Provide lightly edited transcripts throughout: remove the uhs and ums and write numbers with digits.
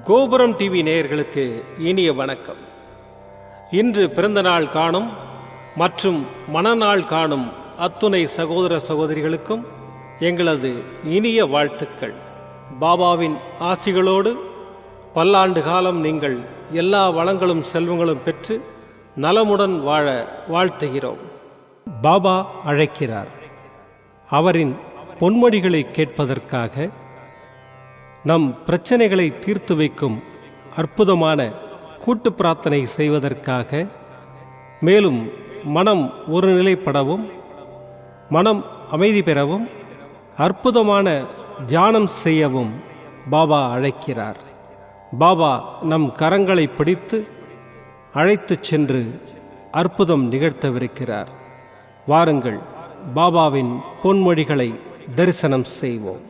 கோபுரம் டிவி நேயர்களுக்கு இனிய வணக்கம். இன்று பிறந்தநாள் காணும் மற்றும் மணநாள் காணும் அத்துணை சகோதர சகோதரிகளுக்கும் எங்களது இனிய வாழ்த்துக்கள். பாபாவின் ஆசிகளோடு பல்லாண்டு காலம் நீங்கள் எல்லா வளங்களும் செல்வங்களும் பெற்று நலமுடன் வாழ வாழ்த்துகிறோம். பாபா அழைக்கிறார். அவரின் பொன்மொழிகளை கேட்பதற்காக, நம் பிரச்சனைகளை தீர்த்து வைக்கும் அற்புதமான கூட்டு பிரார்த்தனை செய்வதற்காக, மேலும் மனம் ஒருநிலைப்படவும் மனம் அமைதி பெறவும் அற்புதமான தியானம் செய்யவும் பாபா அழைக்கிறார். பாபா நம் கரங்களை பிடித்து அழைத்துச் சென்று அற்புதம் நிகழ்த்தவிருக்கிறார். வாருங்கள், பாபாவின் பொன்மொழிகளை தரிசனம் செய்வோம்.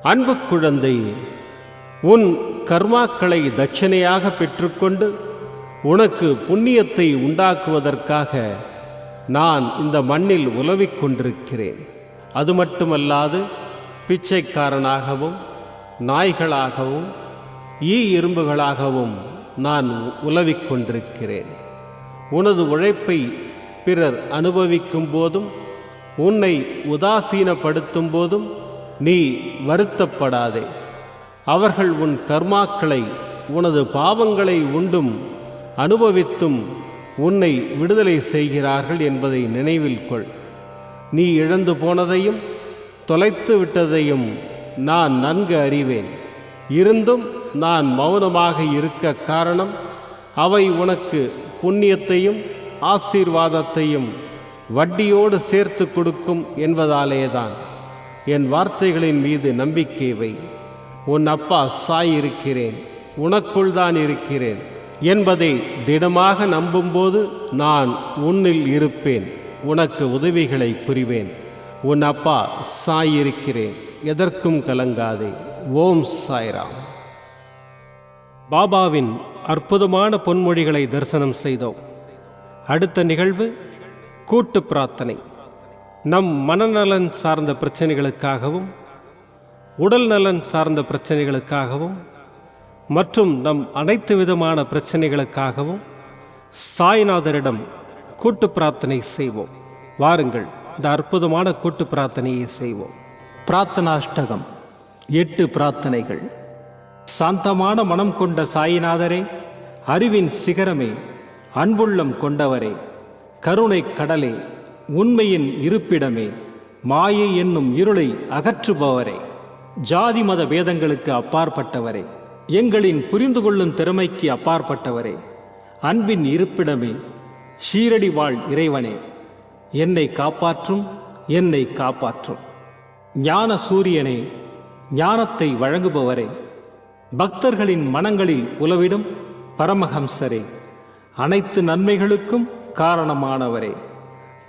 அன்பு குழந்தையே, உன் கர்மாக்களை தட்சணையாக பெற்றுக்கொண்டு உனக்கு புண்ணியத்தை உண்டாக்குவதற்காக நான் இந்த மண்ணில் உலவிக் கொண்டிருக்கிறேன். அது மட்டுமல்லாது பிச்சைக்காரனாகவும் நாய்களாகவும் எறும்புகளாகவும் நான் உலவிக் கொண்டிருக்கிறேன். உனது உழைப்பை பிறர் அனுபவிக்கும் போதும் உன்னை உதாசீனப்படுத்தும் போதும் நீ வருத்தப்படாதே. அவர்கள் உன் கர்மாக்களை, உனது பாவங்களை உண்டும் அனுபவித்தும் உன்னை விடுதலை செய்கிறார்கள் என்பதை நினைவில் கொள். நீ இழந்து போனதையும் தொலைத்து விட்டதையும் நான் நன்கு அறிவேன். இருந்தும் நான் மௌனமாக இருக்க காரணம், அவை உனக்கு புண்ணியத்தையும் ஆசீர்வாதத்தையும் வட்டியோடு சேர்த்து கொடுக்கும் என்பதாலேதான். என் வார்த்தைகளின் மீது நம்பிக்கை வை. உன் அப்பா சாய் இருக்கிறேன், உனக்குள் தான் இருக்கிறேன் என்பதை திடமாக நம்பும்போது நான் உன்னில் இருப்பேன், உனக்கு உதவிகளை புரிவேன். உன் அப்பா சாய் இருக்கிறேன், எதற்கும் கலங்காதே. ஓம் சாய்ராம். பாபாவின் அற்புதமான பொன்மொழிகளை தரிசனம் செய்தோம். அடுத்த நிகழ்வு கூட்டு பிரார்த்தனை. நம் மனநலன் சார்ந்த பிரச்சனைகளுக்காகவும் உடல் நலன் சார்ந்த பிரச்சனைகளுக்காகவும் மற்றும் நம் அனைத்து விதமான பிரச்சனைகளுக்காகவும் சாய்நாதரிடம் கூட்டு பிரார்த்தனை செய்வோம். வாருங்கள், இந்த அற்புதமான கூட்டு பிரார்த்தனையை செய்வோம். பிரார்த்தனாஷ்டகம். 8 பிரார்த்தனைகள். சாந்தமான மனம் கொண்ட சாயிநாதரே, அறிவின் சிகரமே, அன்புள்ளம் கொண்டவரே, கருணை கடலே, உண்மையின் இருப்பிடமே, மாயை என்னும் இருளை அகற்றுபவரே, ஜாதி மத பேதங்களுக்கு அப்பாற்பட்டவரே, எங்களின் புரிந்து கொள்ளும் திறமைக்கு அப்பாற்பட்டவரே, அன்பின் இருப்பிடமே, ஷீரடி வாழ் இறைவனே, என்னை காப்பாற்றும், என்னை காப்பாற்றும். ஞான சூரியனே, ஞானத்தை வழங்குபவரே, பக்தர்களின் மனங்களில் உலவிடும் பரமஹம்சரே, அனைத்து நன்மைகளுக்கும் காரணமானவரே,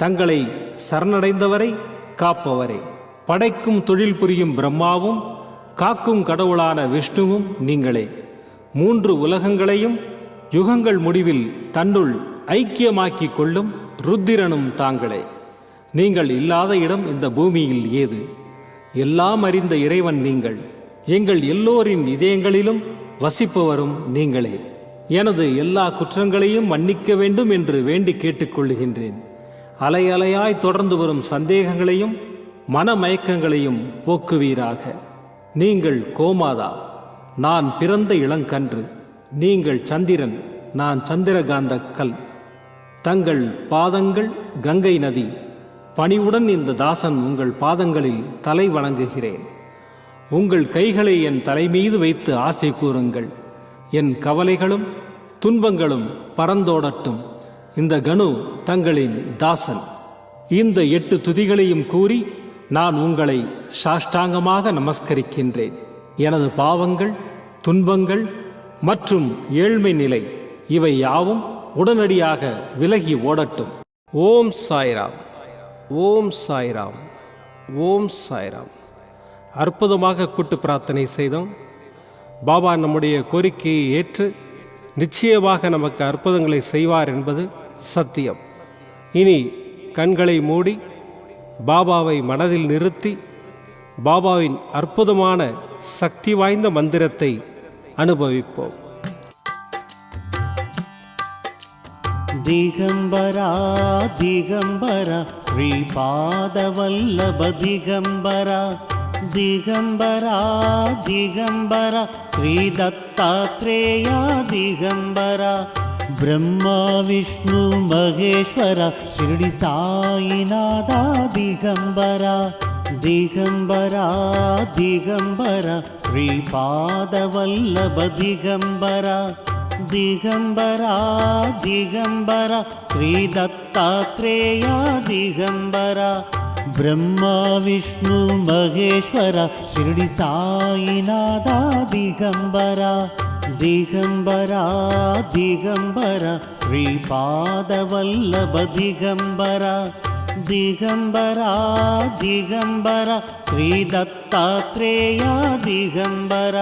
தங்களை சரணடைந்தவரை காப்பவரே, படைக்கும் தொழில் புரியும் பிரம்மாவும் காக்கும் கடவுளான விஷ்ணுவும் நீங்களே. 3 உலகங்களையும் யுகங்கள் முடிவில் தன்னுள் ஐக்கியமாக்கிக் கொள்ளும் ருத்திரனும் தாங்களே. நீங்கள் இல்லாத இடம் இந்த பூமியில் ஏது? எல்லாம் அறிந்த இறைவன் நீங்கள். எங்கள் எல்லோரின் இதயங்களிலும் வசிப்பவரும் நீங்களே. எனது எல்லா குற்றங்களையும் மன்னிக்க வேண்டும் என்று வேண்டி கேட்டுக்கொள்ளுகின்றேன். அலை அலையாய் தொடர்ந்து வரும் சந்தேகங்களையும் மனமயக்கங்களையும் போக்குவீராக. நீங்கள் கோமாதா, நான் பிறந்த இளங்கன்று. நீங்கள் சந்திரன், நான் சந்திரகாந்த கல். தங்கள் பாதங்கள் கங்கை நதி. பணிவுடன் இந்த தாசன் உங்கள் பாதங்களில் தலை வணங்குகிறேன். உங்கள் கைகளை என் தலைமீது வைத்து ஆசை கூறுங்கள். என் கவலைகளும் துன்பங்களும் பறந்தோடட்டும். இந்த கணு தங்களின் தாசன். இந்த 8 துதிகளையும் கூறி நான் உங்களை சாஷ்டாங்கமாக நமஸ்கரிக்கின்றேன். எனது பாவங்கள், துன்பங்கள் மற்றும் ஏழ்மை நிலை இவை யாவும் உடனடியாக விலகி ஓடட்டும். ஓம் சாய்ராம், ஓம் சாய்ராம், ஓம் சாய்ராம். அற்புதமாக கூட்டு பிரார்த்தனை செய்தோம். பாபா நம்முடைய கோரிக்கையை ஏற்று நிச்சயமாக நமக்கு அற்புதங்களை செய்வார் என்பது சத்தியம். இனி கண்களை மூடி பாபாவை மனதில் நிறுத்தி பாபாவின் அற்புதமான சக்தி வாய்ந்த மந்திரத்தை அனுபவிப்போம். ದಿಗಂಬರ ದಿಗಂಬರ ಶ್ರೀಪಾದವಲ್ಲಭ ದಿಗಂಬರ ದಿಗಂಬರ ದಿಗಂಬರ ಶ್ರೀ ದತ್ತಾತ್ರೇಯ ದಿಗಂಬರ ಬ್ರಹ್ಮ ವಿಷ್ಣು ಮಹೇಶ್ವರ ಶಿರಡಿ ಸಾಯಿನಾಥ ದಿಗಂಬರ ದಿಗಂಬರ ದಿಗಂಬರ ಶ್ರೀಪಾದವಲ್ಲಭ ದಿಗಂಬರ ದಿಗಂಬರ ದಿಗಂಬರ ಶ್ರೀ ದತ್ತಾತ್ರೇಯ ದಿಗಂಬರ ಬ್ರಹ್ಮ ವಿಷ್ಣು ಮಹೇಶ್ವರ ಶಿರಡಿ ಸಾಯಿನಾಥ ದಿಗಂಬರ ದಿಗಂಬರ ದಿಗಂಬರ ಶ್ರೀಪಾದವಲ್ಲಭ ದಿಗಂಬರ ದಿಗಂಬರ ದಿಗಂಬರ ಶ್ರೀ ದತ್ತಾತ್ರೇಯ ದಿಗಂಬರ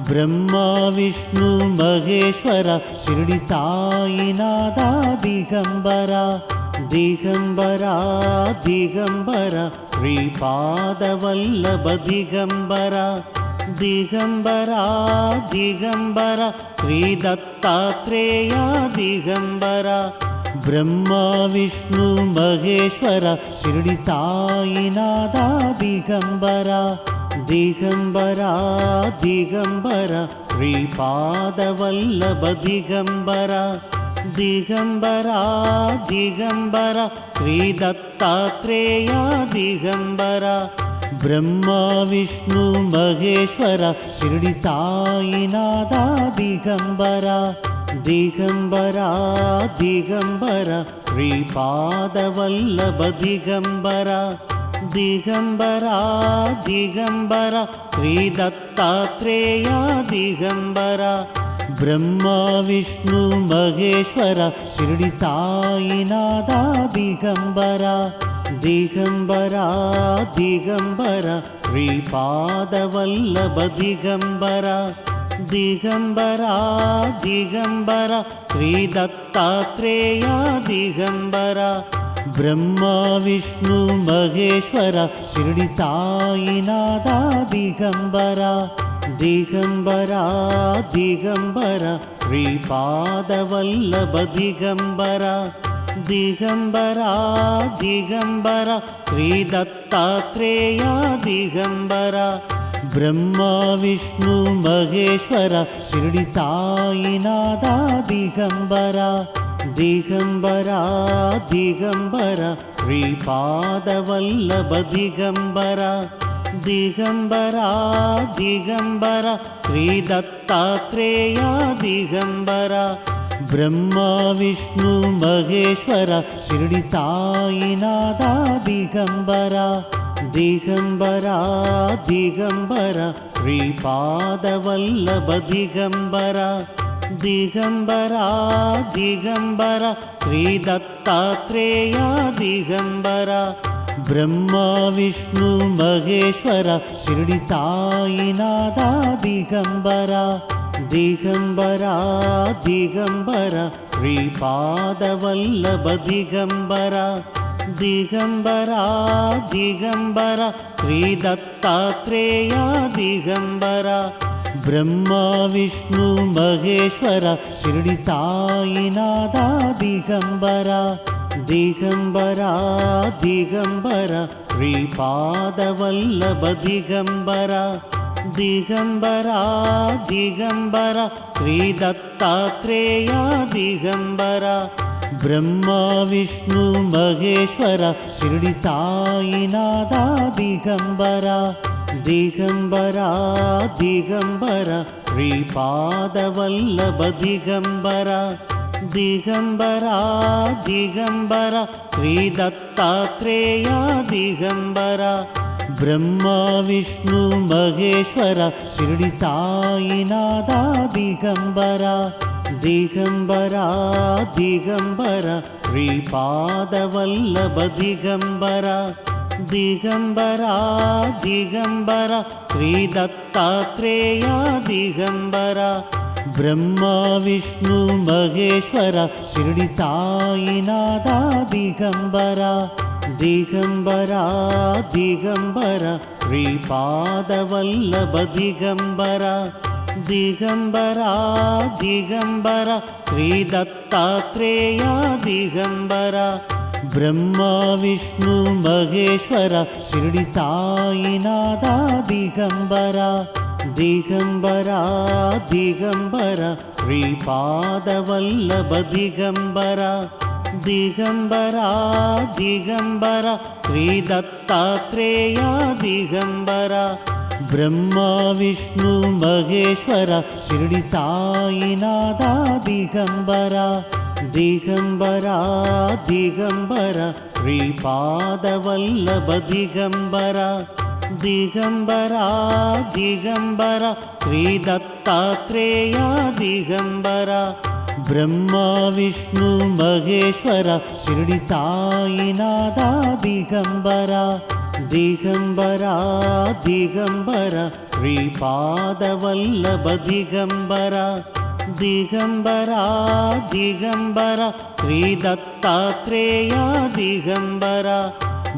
ಬ್ರಹ್ಮ ವಿಷ್ಣು ಮಹೇಶ್ವರ ಶಿರಡಿ ಸಾಯಿನಾಥ ದಿಗಂಬರ ದಿಗಂಬರ ದಿಗಂಬರ ಶ್ರೀಪಾದವಲ್ಲಭ ದಿಗಂಬರ ದಿಗಂಬರ ದಿಗಂಬರ ಶ್ರೀ ದತ್ತಾತ್ರೇಯ ದಿಗಂಬರ ಬ್ರಹ್ಮ ವಿಷ್ಣು ಮಹೇಶ್ವರ ಶಿರಡಿ ಸಾಯಿನಾಥ ದಿಗಂಬರ ದಿಗಂಬರ ದಿಗಂಬರ ಶ್ರೀಪಾದವಲ್ಲಭ ದಿಗಂಬರ ದಿಗಂಬರ ದಿಗಂಬರ ಶ್ರೀ ದತ್ತಾತ್ರೇಯ ದಿಗಂಬರ ಬ್ರಹ್ಮ ವಿಷ್ಣು ಮಹೇಶ್ವರ ಶಿರಡಿ ಸಾಯಿನಾಥ ದಿಗಂಬರ ದಿಗಂಬರ ದಿಗಂಬರ ಶ್ರೀಪಾದವಲ್ಲಭ ದಿಗಂಬರ ದಿಗಂಬರ ದಿಗಂಬರ ಶ್ರೀ ದತ್ತಾತ್ರೇಯ ದಿಗಂಬರ ಬ್ರಹ್ಮ ವಿಷ್ಣು ಮಹೇಶ್ವರ ಶಿರಡಿ ಸಾಯಿನಾಥ ದಿಗಂಬರ ದಿಗಂಬರ ದಿಗಂಬರ ಶ್ರೀಪಾದವಲ್ಲಭ ದಿಗಂಬರ ದಿಗಂಬರ ದಿಗಂಬರ ಶ್ರೀ ದತ್ತಾತ್ರೇಯ ದಿಗಂಬರ ಬ್ರಹ್ಮ ವಿಷ್ಣು ಮಹೇಶ್ವರ ಶಿರಡಿ ಸಾಯಿನಾಥ ದಿಗಂಬರ ದಿಗಂಬರ ದಿಗಂಬರ ಶ್ರೀಪಾದವಲ್ಲಭ ದಿಗಂಬರ ದಿಗಂಬರ ದಿಗಂಬರ ಶ್ರೀ ದತ್ತಾತ್ರೇಯ ದಿಗಂಬರ ಬ್ರಹ್ಮ ವಿಷ್ಣು ಮಹೇಶ್ವರ ಶಿರಡಿ ಸಾಯಿನಾಥ ದಿಗಂಬರ ದಿಗಂಬರ ದಿಗಂಬರ ಶ್ರೀಪಾದವಲ್ಲಭ ದಿಗಂಬರ ದಿಗಂಬರ ದಿಗಂಬರ ಶ್ರೀ ದತ್ತಾತ್ರೇಯ ದಿಗಂಬರ ಬ್ರಹ್ಮ ವಿಷ್ಣು ಮಹೇಶ್ವರ ಶಿರಡಿ ಸಾಯಿನಾಥ ದಿಗಂಬರ ದಿಗಂಬರ ದಿಗಂಬರ ಶ್ರೀಪಾದವಲ್ಲಭ ದಿಗಂಬರ ದಿಗಂಬರ ದಿಗಂಬರ ಶ್ರೀ ದತ್ತಾತ್ರೇಯ ದಿಗಂಬರ ಬ್ರಹ್ಮ ವಿಷ್ಣು ಮಹೇಶ್ವರ ಶಿರಡಿ ಸಾಯಿನಾಥ ದಿಗಂಬರ ದಿಗಂಬರ ದಿಗಂಬರ ಶ್ರೀಪಾದವಲ್ಲಭ ದಿಗಂಬರ ದಿಗಂಬರ ದಿಗಂಬರ ಶ್ರೀ ದತ್ತಾತ್ರೇಯ ದಿಗಂಬರ ಬ್ರಹ್ಮ ವಿಷ್ಣು ಮಹೇಶ್ವರ ಶಿರಡಿ ಸಾಯಿನಾಥ ದಿಗಂಬರ ದಿಗಂಬರ ದಿಗಂಬರ ಶ್ರೀಪಾದವಲ್ಲಭ ದಿಗಂಬರ ದಿಗಂಬರ ದಿಗಂಬರ ಶ್ರೀ ದತ್ತಾತ್ರೇಯ ದಿಗಂಬರ ಬ್ರಹ್ಮ ವಿಷ್ಣು ಮಹೇಶ್ವರ ಶಿರಡಿ ಸಾಯಿನಾಥ ದಿಗಂಬರ ದಿಗಂಬರ ದಿಗಂಬರ ಶ್ರೀಪಾದವಲ್ಲಭ ದಿಗಂಬರ ದಿಗಂಬರ ದಿಗಂಬರ ಶ್ರೀ ದತ್ತಾತ್ರೇಯ ದಿಗಂಬರ ಬ್ರಹ್ಮ ವಿಷ್ಣು ಮಹೇಶ್ವರ ಶಿರಡಿ ಸಾಯಿನಾಥ ದಿಗಂಬರ ದಿಗಂಬರ ದಿಗಂಬರ ಶ್ರೀಪಾದವಲ್ಲಭ ದಿಗಂಬರ ದಿಗಂಬರ ದಿಗಂಬರ ಶ್ರೀ ದತ್ತಾತ್ರೇಯ ದಿಗಂಬರ ಬ್ರಹ್ಮ ವಿಷ್ಣು ಮಹೇಶ್ವರ ಶಿರಡಿ ಸಾಯಿನಾಥ ದಿಗಂಬರ ದಿಗಂಬರ ದಿಗಂಬರ ಶ್ರೀಪಾದವಲ್ಲಭ ದಿಗಂಬರ ದಿಗಂಬರ ದಿಗಂಬರ ಶ್ರೀ ದತ್ತಾತ್ರೇಯ ದಿಗಂಬರ ಬ್ರಹ್ಮ ವಿಷ್ಣು ಮಹೇಶ್ವರ ಶಿರ್ಡಿ ಸಾಯಿನಾಥ ದಿಗಂಬರ ದಿಗಂಬರ ದಿಗಂಬರ ಶ್ರೀಪಾದವಲ್ಲಭ ದಿಗಂಬರ ದಿಗಂಬರ ದಿಗಂಬರ ಶ್ರೀ ದತ್ತಾತ್ರೇಯ ದಿಗಂಬರ ಬ್ರಹ್ಮ ವಿಷ್ಣು ಮಹೇಶ್ವರ ಶಿರ್ಡಿ ಸಾಯಿನಾಥ ದಿಗಂಬರ ದಿಗಂಬರ ದಿಗಂಬರ ಶ್ರೀಪಾದವಲ್ಲಭ ದಿಗಂಬರ ದಿಗಂಬರ ದಿಗಂಬರ ಶ್ರೀ ದತ್ತಾತ್ರೇಯ ದಿಗಂಬರ ಬ್ರಹ್ಮ ವಿಷ್ಣು ಮಹೇಶ್ವರ ಶಿರ್ಡಿ ಸಾಯಿನಾಥ ದಿಗಂಬರ ದಿಗಂಬರ ದಿಗಂಬರ ಶ್ರೀಪಾದವಲ್ಲಭ ದಿಗಂಬರ ದಿಗಂಬರ ದಿಗಂಬರ ಶ್ರೀ ದತ್ತಾತ್ರೇಯ ದಿಗಂಬರ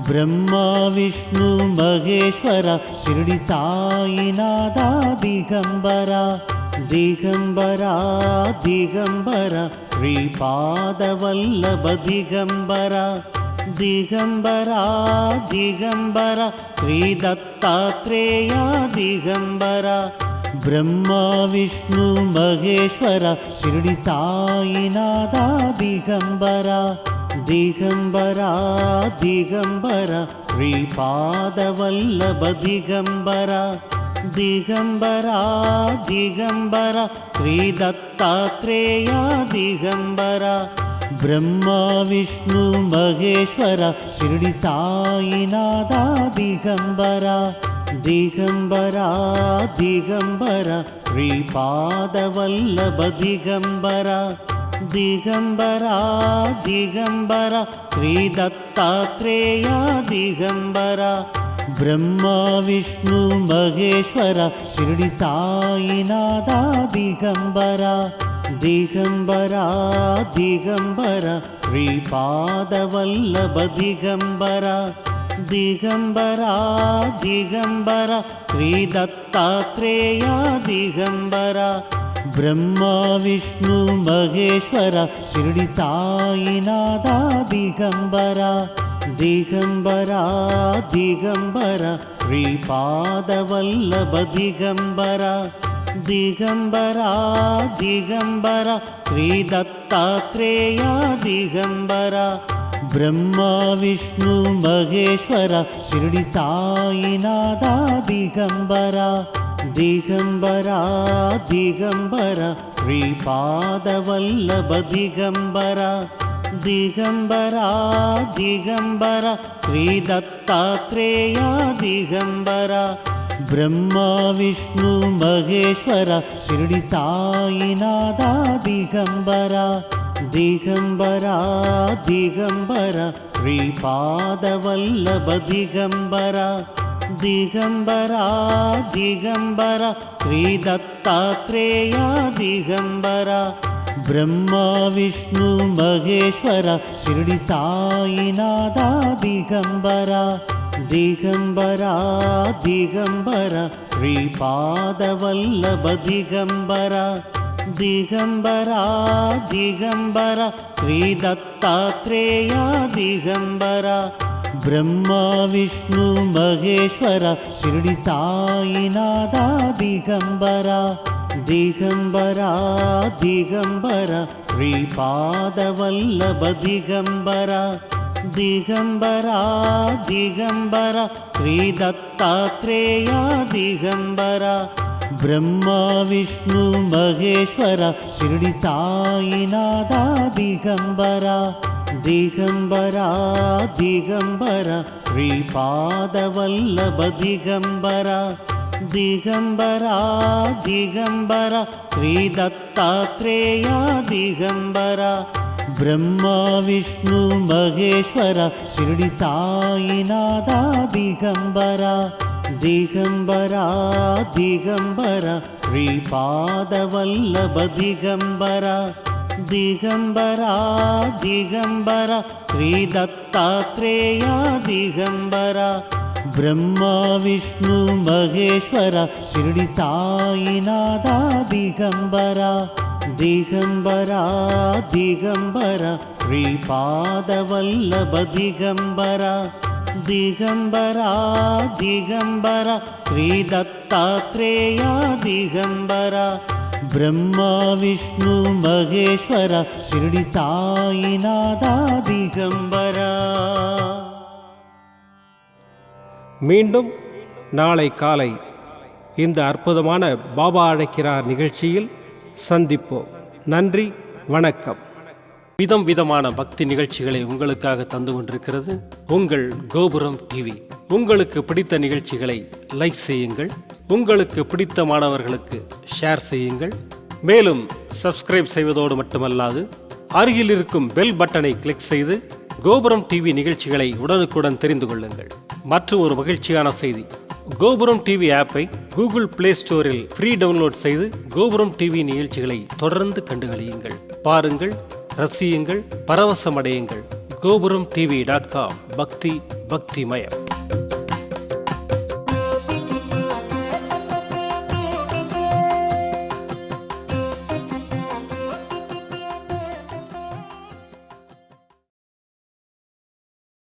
ಬ್ರಹ್ಮ ವಿಷ್ಣು ಮಹೇಶ್ವರ ಶಿರ್ಡಿ ಸಾಯಿನಾಥ ದಿಗಂಬರ ದಿಗಂಬರ ದಿಗಂಬರ ಶ್ರೀಪಾದವಲ್ಲಭ ದಿಗಂಬರ ದಿಗಂಬರ ದಿಗಂಬರ ಶ್ರೀ ದತ್ತಾತ್ರೇಯ ದಿಗಂಬರ ಬ್ರಹ್ಮ ವಿಷ್ಣು ಮಹೇಶ್ವರ ಶಿರ್ಡಿ ಸಾಯಿನಾಥ ದಿಗಂಬರ ದಿಗಂಬರ ದಿಗಂಬರ ಶ್ರೀಪಾದವಲ್ಲಭ ದಿಗಂಬರ ದಿಗಂಬರ ದಿಗಂಬರ ಶ್ರೀ ದತ್ತಾತ್ರೇಯ ದಿಗಂಬರ ಬ್ರಹ್ಮ ವಿಷ್ಣು ಮಹೇಶ್ವರ ಶಿರ್ಡಿ ಸಾಯಿನಾಥ ದಿಗಂಬರ ದಿಗಂಬರ ದಿಗಂಬರ ಶ್ರೀಪಾದವಲ್ಲಭ ದಿಗಂಬರ ದಿಗಂಬರ ದಿಗಂಬರ ಶ್ರೀ ದತ್ತಾತ್ರೇಯ ದಿಗಂಬರ ಬ್ರಹ್ಮ ವಿಷ್ಣು ಮಹೇಶ್ವರ ಶಿರ್ಡಿ ಸಾಯಿನಾಥ ದಿಗಂಬರ ದಿಗಂಬರ ದಿಗಂಬರ ಶ್ರೀಪಾದವಲ್ಲಭ ದಿಗಂಬರ ದಿಗಂಬರ ದಿಗಂಬರ ಶ್ರೀ ದತ್ತಾತ್ರೇಯ ದಿಗಂಬರ ಬ್ರಹ್ಮ ವಿಷ್ಣು ಮಹೇಶ್ವರ ಶಿರ್ಡಿ ಸಾಯಿನಾಥ ದಿಗಂಬರ ದಿಗಂಬರ ದಿಗಂಬರ ಶ್ರೀಪಾದವಲ್ಲಭ ದಿಗಂಬರ ದಿಗಂಬರ ದಿಗಂಬರ ಶ್ರೀ ದತ್ತಾತ್ರೇಯ ದಿಗಂಬರ ಬ್ರಹ್ಮ ವಿಷ್ಣು ಮಹೇಶ್ವರ ಶಿರ್ಡಿ ಸಾಯಿನಾಥ ದಿಗಂಬರ ದಿಗಂಬರ ದಿಗಂಬರ ಶ್ರೀಪಾದವಲ್ಲಭ ದಿಗಂಬರ ದಿಗಂಬರ ದಿಗಂಬರ ಶ್ರೀ ದತ್ತಾತ್ರೇಯ ದಿಗಂಬರ ಬ್ರಹ್ಮ ವಿಷ್ಣು ಮಹೇಶ್ವರ ಶಿರ್ಡಿ ಸಾಯಿನಾಥ ದಿಗಂಬರ ದಿಗಂಬರ ದಿಗಂಬರ ಶ್ರೀಪಾದವಲ್ಲಭ ದಿಗಂಬರ ದಿಗಂಬರ ದಿಗಂಬರ ಶ್ರೀ ದತ್ತಾತ್ರೇಯ ದಿಗಂಬರ ಬ್ರಹ್ಮ ವಿಷ್ಣು ಮಹೇಶ್ವರ ಶಿರ್ಡಿ ಸಾಯಿನಾಥ ದಿಗಂಬರ ದಿಗಂಬರ ದಿಗಂಬರ ಶ್ರೀಪಾದವಲ್ಲಭ ದಿಗಂಬರ ದಿಗಂಬರ ದಿಗಂಬರ ಶ್ರೀ ದತ್ತಾತ್ರೇಯ ದಿಗಂಬರ ಬ್ರಹ್ಮ ವಿಷ್ಣು ಮಹೇಶ್ವರ ಶಿರ್ಡಿ ಸಾಯಿನಾಥ ದಿಗಂಬರ ದಿಗಂಬರ ದಿಗಂಬರ ಶ್ರೀಪಾದವಲ್ಲಭ ದಿಗಂಬರ ದಿಗಂಬರ ದಿಗಂಬರ ಶ್ರೀ ದತ್ತಾತ್ರೇಯ ದಿಗಂಬರ ಬ್ರಹ್ಮ ವಿಷ್ಣು ಮಹೇಶ್ವರ ಶಿರ್ಡಿ ಸಾಯಿನಾಥ ದಿಗಂಬರ ದಿಗಂಬರ ದಿಗಂಬರ ಶ್ರೀಪಾದವಲ್ಲಭ ದಿಗಂಬರ ದಿಗಂಬರ ದಿಗಂಬರ ಶ್ರೀ ದತ್ತಾತ್ರೇಯ ದಿಗಂಬರ ಬ್ರಹ್ಮ ವಿಷ್ಣು ಮಹೇಶ್ವರ ಶಿರ್ಡಿ ಸಾಯಿನಾಥ ದಿಗಂಬರ ದಿಗಂಬರ ದಿಗಂಬರ ಶ್ರೀಪಾದವಲ್ಲಭ ದಿಗಂಬರ ದಿಗಂಬರ ದಿಗಂಬರ ಶ್ರೀ ದತ್ತಾತ್ರೇಯ ದಿಗಂಬರ ಬ್ರಹ್ಮ ವಿಷ್ಣು ಮಹೇಶ್ವರ ಶಿರಡಿ ಸಾಯಿನಾಥ ದಿಗಂಬರ ದಿಗಂಬರ ದಿಗಂಬರ ಶ್ರೀಪಾದವಲ್ಲಭ ದಿಗಂಬರ ದಿಗಂಬರ ದಿಗಂಬರ ಶ್ರೀ ದತ್ತಾತ್ರೇಯ ದಿಗಂಬರ ಬ್ರಹ್ಮ ವಿಷ್ಣು ಮಹೇಶ್ವರ ಶಿರಡಿ ಸಾಯಿನಾಥ ದಿಗಂಬರ. மீண்டும் நாளை காலை இந்த அற்புதமான பாபா அழைக்கிறார் நிகழ்ச்சியில் சந்திப்போம். நன்றி, வணக்கம். விதம் விதமான பக்தி நிகழ்ச்சிகளை உங்களுக்காக தந்து கொண்டிருக்கிறது உங்கள் கோபுரம் டிவி. உங்களுக்கு பிடித்த நிகழ்ச்சிகளை லைக் செய்யுங்கள், உங்களுக்கு பிடித்த மாணவர்களுக்கு ஷேர் செய்யுங்கள். மேலும் சப்ஸ்கிரைப் செய்வதோடு மட்டுமல்லாது அருகில் இருக்கும் பெல் பட்டனை கிளிக் செய்து கோபுரம் டிவி நிகழ்ச்சிகளை உடனுக்குடன் தெரிந்து கொள்ளுங்கள். மற்றும் ஒரு மகிழ்ச்சியான செய்தி, கோபுரம் டிவி ஆப்பை கூகுள் பிளே ஸ்டோரில் ஃப்ரீ டவுன்லோட் செய்து கோபுரம் டிவி நிகழ்ச்சிகளை தொடர்ந்து கண்டுகளியுங்கள். பாருங்கள், ரசியுங்கள், பரவசமடையுங்கள். gopuramtv.com. பக்தி பக்திமயம்.